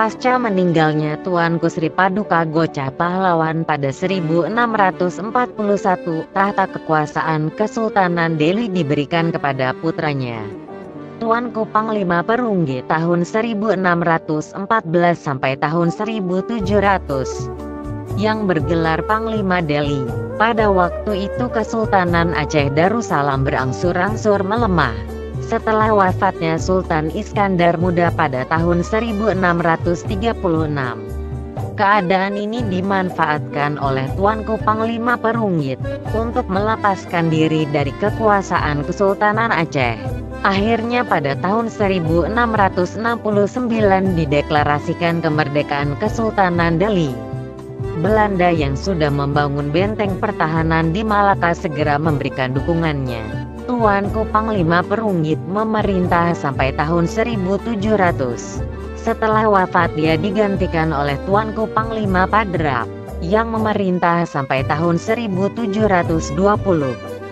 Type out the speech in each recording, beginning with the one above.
Pasca meninggalnya Tuanku Sri Paduka Gocah Pahlawan pada 1641, tahta kekuasaan Kesultanan Delhi diberikan kepada putranya, Tuanku Panglima Perunggi tahun 1614 sampai tahun 1700, yang bergelar Panglima Delhi. Pada waktu itu Kesultanan Aceh Darussalam berangsur-angsur melemah. Setelah wafatnya Sultan Iskandar Muda pada tahun 1636, keadaan ini dimanfaatkan oleh Tuanku Panglima Perunggi untuk melepaskan diri dari kekuasaan Kesultanan Aceh. Akhirnya pada tahun 1669 dideklarasikan kemerdekaan Kesultanan Delhi. Belanda yang sudah membangun benteng pertahanan di Malaka segera memberikan dukungannya. Tuanku Panglima Perunggi memerintah sampai tahun 1700. Setelah wafat dia digantikan oleh Tuanku Panglima Padrap, yang memerintah sampai tahun 1720.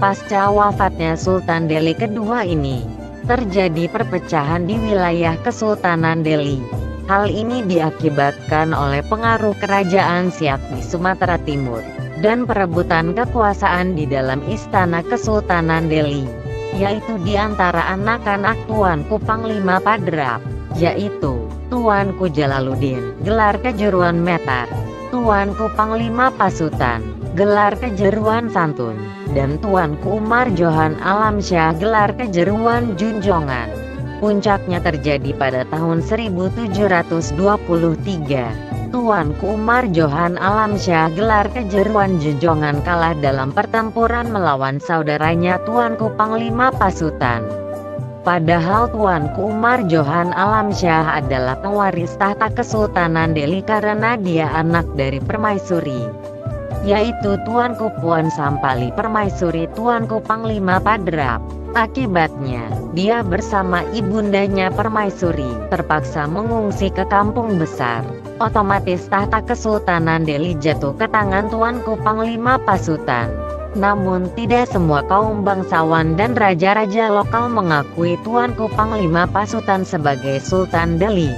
Pasca wafatnya Sultan Delhi kedua ini, terjadi perpecahan di wilayah Kesultanan Delhi. Hal ini diakibatkan oleh pengaruh kerajaan Siak di Sumatera Timur dan perebutan kekuasaan di dalam istana Kesultanan Delhi, yaitu di antara anak-anak Tuanku Panglima Padrap, yaitu Tuanku Jalaluddin, gelar kejuruan Metar, Tuanku Panglima Pasutan, gelar kejuruan Santun, dan Tuanku Umar Johan Alamsyah, gelar kejuruan Junjongan. Puncaknya terjadi pada tahun 1723. Tuanku Umar Johan Alamsyah, gelar kejuruan Junjongan, kalah dalam pertempuran melawan saudaranya Tuanku Panglima Pasutan. Padahal Tuanku Umar Johan Alamsyah adalah pewaris tahta Kesultanan Delhi karena dia anak dari permaisuri, yaitu Tuanku Puan Sampali Permaisuri Tuanku Panglima Padrap. Akibatnya, dia bersama ibundanya Permaisuri terpaksa mengungsi ke kampung besar. Otomatis tahta Kesultanan Delhi jatuh ke tangan Tuanku Panglima Pasutan. Namun tidak semua kaum bangsawan dan raja-raja lokal mengakui Tuanku Panglima Pasutan sebagai Sultan Delhi.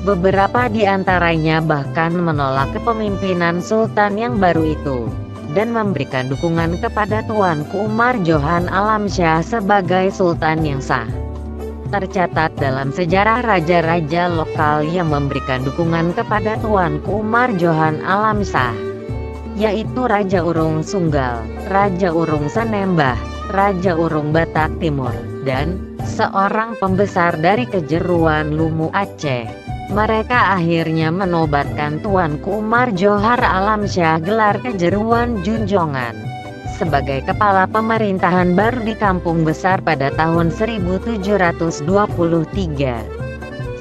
Beberapa di antaranya bahkan menolak kepemimpinan Sultan yang baru itu, dan memberikan dukungan kepada Tuanku Umar Johan Alamsyah sebagai Sultan yang sah. Tercatat dalam sejarah raja-raja lokal yang memberikan dukungan kepada Tuanku Umar Johan Alamsyah, yaitu Raja Urung Sunggal, Raja Urung Sanembah, Raja Urung Batak Timur, dan seorang pembesar dari kejuruan Lumu Aceh. Mereka akhirnya menobatkan Tuanku Umar Johar Alamsyah, gelar kejuruan Junjongan, sebagai kepala pemerintahan baru di kampung besar pada tahun 1723.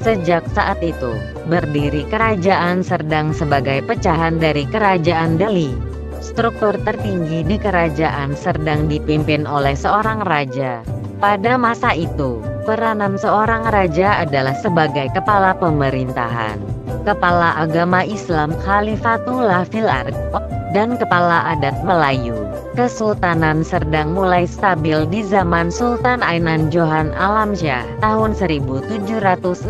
Sejak saat itu, berdiri Kerajaan Serdang sebagai pecahan dari Kerajaan Delhi. Struktur tertinggi di Kerajaan Serdang dipimpin oleh seorang raja. Pada masa itu, peranan seorang raja adalah sebagai kepala pemerintahan, kepala agama Islam Khalifatullah fil Ard, dan kepala adat Melayu. Kesultanan Serdang mulai stabil di zaman Sultan Ainan Johan Alamsyah tahun 1767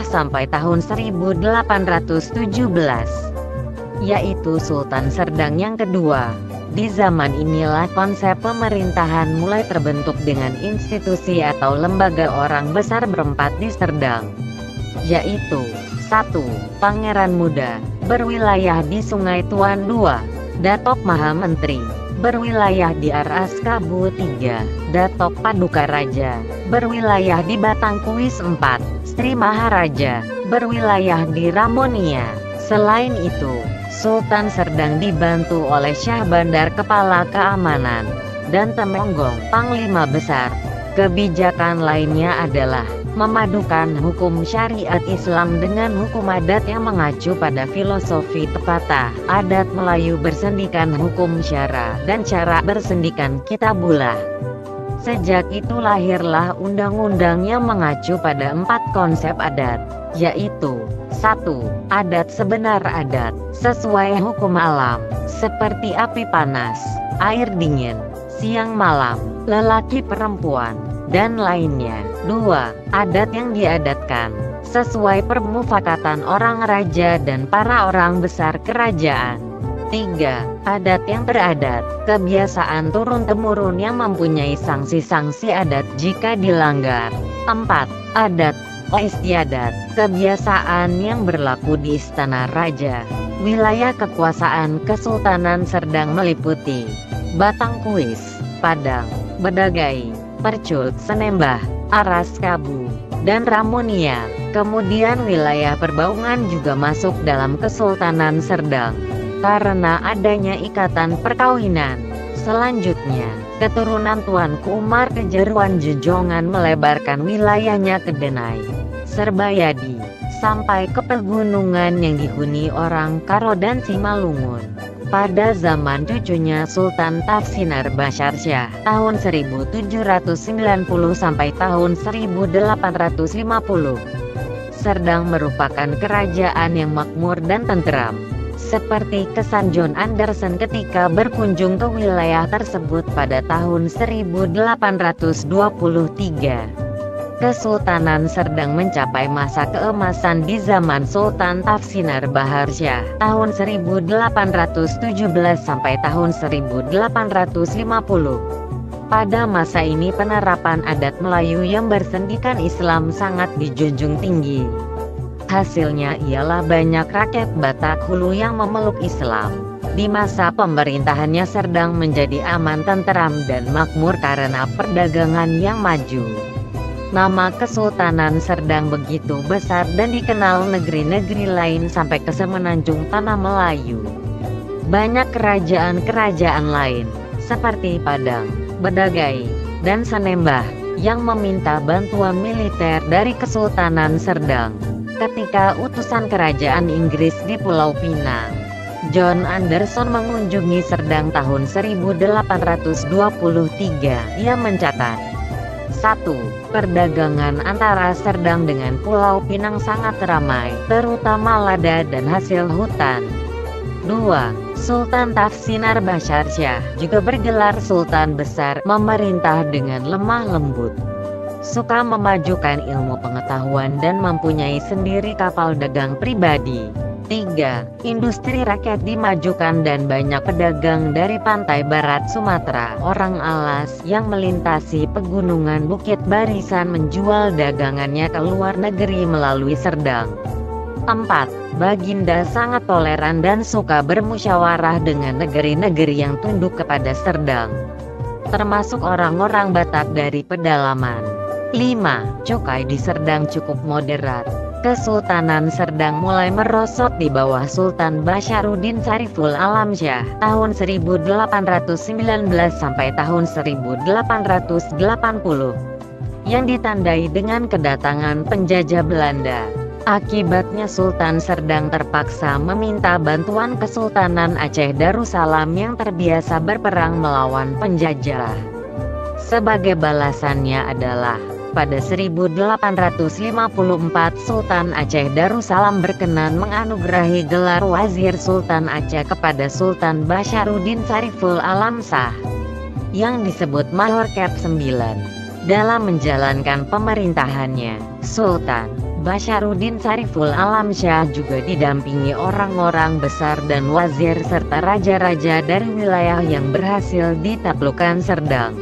sampai tahun 1817, yaitu Sultan Serdang yang kedua. Di zaman inilah konsep pemerintahan mulai terbentuk dengan institusi atau lembaga orang besar berempat di Serdang, yaitu 1. Pangeran Muda, berwilayah di Sungai Tuan. 2. Datok Maha Menteri, berwilayah di Aras Kabu. 3. Datok Paduka Raja, berwilayah di Batangkuis. 4. Sri Maharaja, berwilayah di Ramonia. Selain itu, Sultan Serdang dibantu oleh Syah Bandar Kepala Keamanan, dan Temenggong Panglima Besar. Kebijakan lainnya adalah memadukan hukum syariat Islam dengan hukum adat yang mengacu pada filosofi pepatah adat Melayu bersendikan hukum syara dan cara bersendikan kitabullah. Sejak itu lahirlah undang-undang yang mengacu pada 4 konsep adat, yaitu 1. Adat sebenar adat, sesuai hukum alam, seperti api panas, air dingin, siang malam, lelaki perempuan, dan lainnya. 2. Adat yang diadatkan, sesuai permufakatan orang raja dan para orang besar kerajaan. 3. Adat yang teradat, kebiasaan turun-temurun yang mempunyai sanksi-sanksi adat jika dilanggar. 4. Adat istiadat, kebiasaan yang berlaku di istana raja. Wilayah kekuasaan Kesultanan Serdang meliputi Batangkuis, Padang, Bedagai, Percut, Senembah, Aras Kabu, dan Ramunia. Kemudian wilayah Perbaungan juga masuk dalam Kesultanan Serdang karena adanya ikatan perkawinan. Selanjutnya, keturunan Tuanku Umar Kejeruan Jejongan melebarkan wilayahnya ke Denai, Serbayadi, sampai ke pegunungan yang dihuni orang Karo dan Simalungun. Pada zaman cucunya Sultan Tafsinar Basyarsyah tahun 1790 sampai tahun 1850. Serdang merupakan kerajaan yang makmur dan tentram, seperti kesan John Anderson ketika berkunjung ke wilayah tersebut pada tahun 1823. Kesultanan Serdang mencapai masa keemasan di zaman Sultan Tafsinar Baharsyah tahun 1817 sampai tahun 1850. Pada masa ini penerapan adat Melayu yang bersendikan Islam sangat dijunjung tinggi. Hasilnya ialah banyak rakyat Batak Hulu yang memeluk Islam. Di masa pemerintahannya Serdang menjadi aman, tentram dan makmur karena perdagangan yang maju. Nama Kesultanan Serdang begitu besar dan dikenal negeri-negeri lain sampai ke semenanjung tanah Melayu. Banyak kerajaan-kerajaan lain, seperti Padang, Bedagai, dan Senembah, yang meminta bantuan militer dari Kesultanan Serdang. Ketika utusan kerajaan Inggris di Pulau Pinang, John Anderson mengunjungi Serdang tahun 1823, ia mencatat, 1. Perdagangan antara Serdang dengan Pulau Pinang sangat ramai, terutama lada dan hasil hutan. 2. Sultan Tafsinar Basyarsyah juga bergelar Sultan Besar, memerintah dengan lemah lembut, suka memajukan ilmu pengetahuan dan mempunyai sendiri kapal dagang pribadi. 3. Industri rakyat dimajukan dan banyak pedagang dari pantai barat Sumatera, orang Alas yang melintasi pegunungan Bukit Barisan menjual dagangannya ke luar negeri melalui Serdang. 4. Baginda sangat toleran dan suka bermusyawarah dengan negeri-negeri yang tunduk kepada Serdang, termasuk orang-orang Batak dari pedalaman. 5. Cukai di Serdang cukup moderat. Kesultanan Serdang mulai merosot di bawah Sultan Basyarudin Syariful Alamsyah tahun 1819 sampai tahun 1880, yang ditandai dengan kedatangan penjajah Belanda. Akibatnya Sultan Serdang terpaksa meminta bantuan Kesultanan Aceh Darussalam yang terbiasa berperang melawan penjajah. Sebagai balasannya adalah, pada 1854 Sultan Aceh Darussalam berkenan menganugerahi gelar Wazir Sultan Aceh kepada Sultan Basyarudin Syariful Alamsyah, yang disebut Mahor Kep 9. Dalam menjalankan pemerintahannya, Sultan Basyarudin Syariful Alamsyah juga didampingi orang-orang besar dan wazir serta raja-raja dari wilayah yang berhasil ditaklukkan Serdang.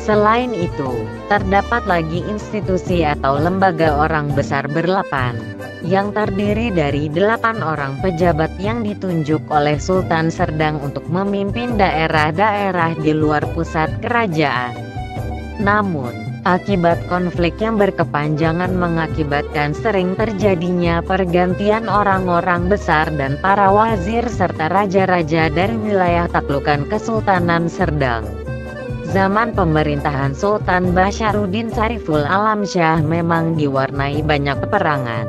Selain itu, terdapat lagi institusi atau lembaga orang besar ber-8, yang terdiri dari 8 orang pejabat yang ditunjuk oleh Sultan Serdang untuk memimpin daerah-daerah di luar pusat kerajaan. Namun, akibat konflik yang berkepanjangan mengakibatkan sering terjadinya pergantian orang-orang besar dan para wazir serta raja-raja dari wilayah taklukan Kesultanan Serdang. Zaman pemerintahan Sultan Basyarudin Syariful Alamsyah memang diwarnai banyak peperangan,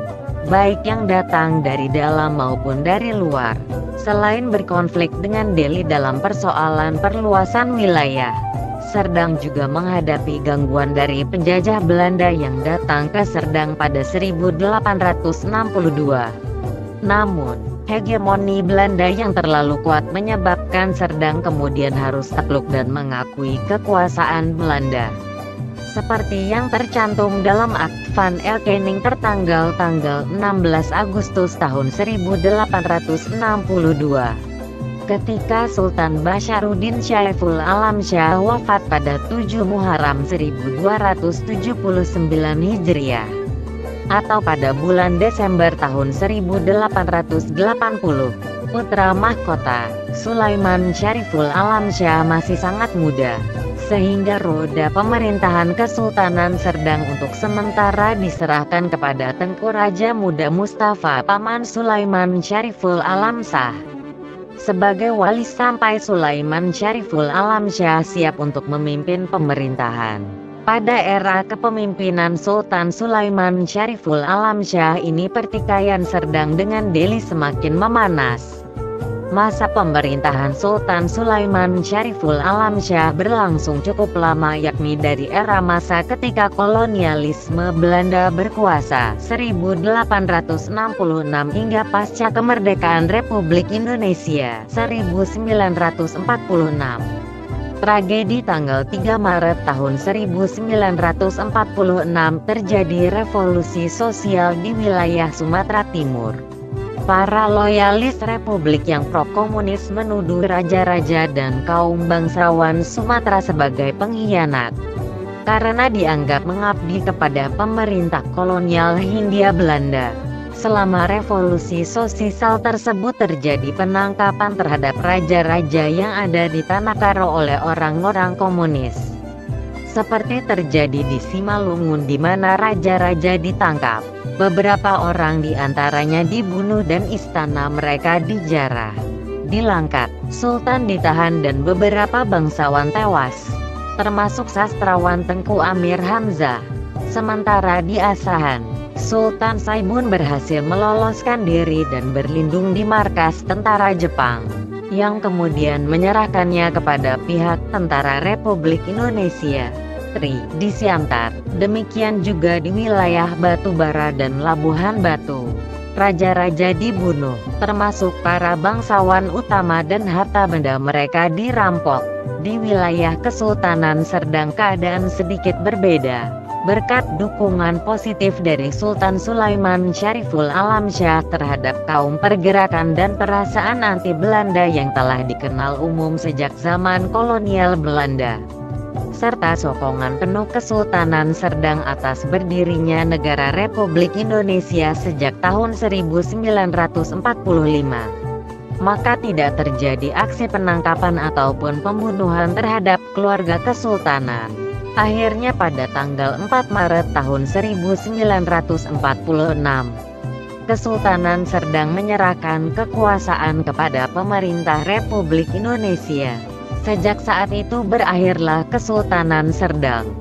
baik yang datang dari dalam maupun dari luar. Selain berkonflik dengan Delhi dalam persoalan perluasan wilayah, Serdang juga menghadapi gangguan dari penjajah Belanda yang datang ke Serdang pada 1862. Namun, hegemoni Belanda yang terlalu kuat menyebabkan Serdang kemudian harus takluk dan mengakui kekuasaan Belanda. seperti yang tercantum dalam Akt Van Erkenning tertanggal 16 Agustus tahun 1862. Ketika Sultan Basharuddin Syaiful Alam Shah wafat pada 7 Muharram 1279 Hijriah, atau pada bulan Desember tahun 1880, putra mahkota, Sulaiman Syariful Alam Shah masih sangat muda, sehingga roda pemerintahan Kesultanan Serdang untuk sementara diserahkan kepada Tengku Raja Muda Mustafa paman Sulaiman Syariful Alam Shah. Sebagai wali sampai Sulaiman Syariful Alam Shah siap untuk memimpin pemerintahan. Pada era kepemimpinan Sultan Sulaiman Syariful Alam Shah ini pertikaian Serdang dengan Delhi semakin memanas. Masa pemerintahan Sultan Sulaiman Syariful Alam Shah berlangsung cukup lama, yakni dari era masa ketika kolonialisme Belanda berkuasa 1866 hingga pasca kemerdekaan Republik Indonesia 1946. Tragedi tanggal 3 Maret tahun 1946 terjadi revolusi sosial di wilayah Sumatera Timur. Para loyalis Republik yang pro-komunis menuduh raja-raja dan kaum bangsawan Sumatera sebagai pengkhianat, karena dianggap mengabdi kepada pemerintah kolonial Hindia Belanda. Selama revolusi sosial tersebut terjadi penangkapan terhadap raja-raja yang ada di Tanah Karo oleh orang-orang komunis. Seperti terjadi di Simalungun di mana raja-raja ditangkap. Beberapa orang di antaranya dibunuh dan istana mereka dijarah. Di Langkat, Sultan ditahan dan beberapa bangsawan tewas, termasuk sastrawan Tengku Amir Hamzah. Sementara di Asahan, Sultan Saibun berhasil meloloskan diri dan berlindung di markas tentara Jepang, yang kemudian menyerahkannya kepada pihak Tentara Republik Indonesia di Siantar. Demikian juga di wilayah Batubara dan Labuhan Batu. Raja-raja dibunuh, termasuk para bangsawan utama, dan harta benda mereka dirampok. Di wilayah Kesultanan Serdang keadaan sedikit berbeda. Berkat dukungan positif dari Sultan Sulaiman Syariful Alam Shah terhadap kaum pergerakan dan perasaan anti Belanda yang telah dikenal umum sejak zaman kolonial Belanda, serta sokongan penuh Kesultanan Serdang atas berdirinya negara Republik Indonesia sejak tahun 1945, maka tidak terjadi aksi penangkapan ataupun pembunuhan terhadap keluarga kesultanan. Akhirnya pada tanggal 4 Maret tahun 1946, Kesultanan Serdang menyerahkan kekuasaan kepada pemerintah Republik Indonesia. Sejak saat itu berakhirlah Kesultanan Serdang.